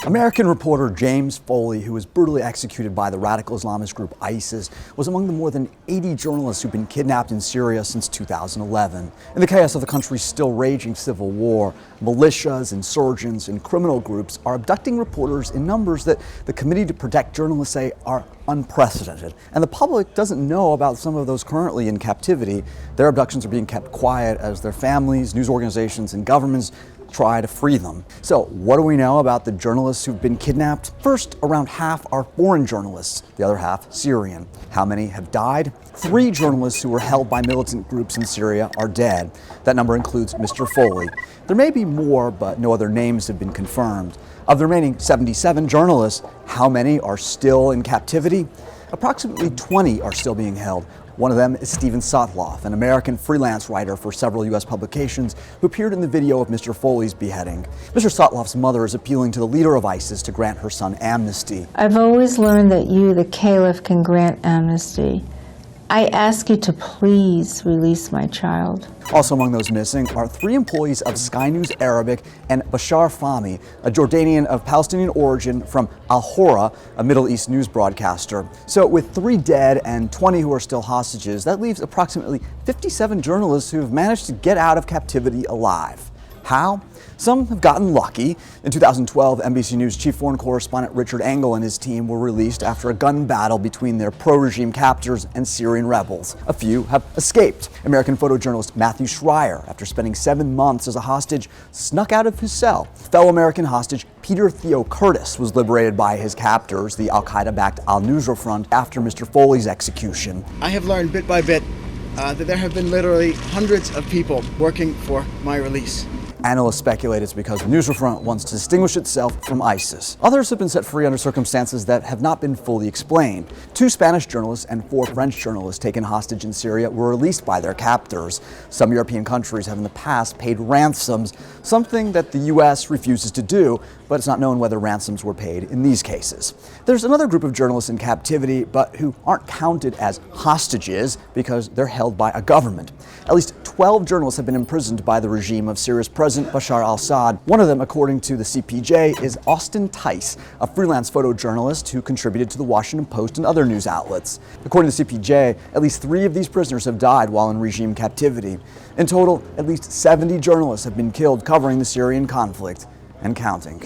American reporter James Foley, who was brutally executed by the radical Islamist group ISIS, was among the more than 80 journalists who've been kidnapped in Syria since 2011. In the chaos of the country's still raging civil war, militias, insurgents, and criminal groups are abducting reporters in numbers that the Committee to Protect Journalists say are unprecedented. And the public doesn't know about some of those currently in captivity. Their abductions are being kept quiet as their families, news organizations, and governments try to free them. So what do we know about the journalists who've been kidnapped? First, around half are foreign journalists, the other half Syrian. How many have died? 3 journalists who were held by militant groups in Syria are dead. That number includes Mr. Foley. There may be more, but no other names have been confirmed. Of the remaining 77 journalists, how many are still in captivity? Approximately 20 are still being held. One of them is Steven Sotloff, an American freelance writer for several U.S. publications who appeared in the video of Mr. Foley's beheading. Mr. Sotloff's mother is appealing to the leader of ISIS to grant her son amnesty. I've always learned that you, the caliph, can grant amnesty. I ask you to please release my child. Also among those missing are 3 employees of Sky News Arabic and Bashar Fahmy, a Jordanian of Palestinian origin from Al Hora, a Middle East news broadcaster. So with 3 dead and 20 who are still hostages, that leaves approximately 57 journalists who have managed to get out of captivity alive. How? Some have gotten lucky. In 2012, NBC News chief foreign correspondent Richard Engel and his team were released after a gun battle between their pro-regime captors and Syrian rebels. A few have escaped. American photojournalist Matthew Schreier, after spending 7 months as a hostage, snuck out of his cell. Fellow American hostage Peter Theo Curtis was liberated by his captors, the al-Qaeda-backed Al-Nusra Front, after Mr. Foley's execution. I have learned bit by bit that there have been literally hundreds of people working for my release. Analysts speculate it's because the Nusra Front wants to distinguish itself from ISIS. Others have been set free under circumstances that have not been fully explained. 2 Spanish journalists and 4 French journalists taken hostage in Syria were released by their captors. Some European countries have in the past paid ransoms, something that the U.S. refuses to do, but it's not known whether ransoms were paid in these cases. There's another group of journalists in captivity, but who aren't counted as hostages because they're held by a government. At least 12 journalists have been imprisoned by the regime of Syria's President Bashar al-Assad. One of them, according to the CPJ, is Austin Tice, a freelance photojournalist who contributed to the Washington Post and other news outlets. According to the CPJ, at least 3 of these prisoners have died while in regime captivity. In total, at least 70 journalists have been killed covering the Syrian conflict and counting.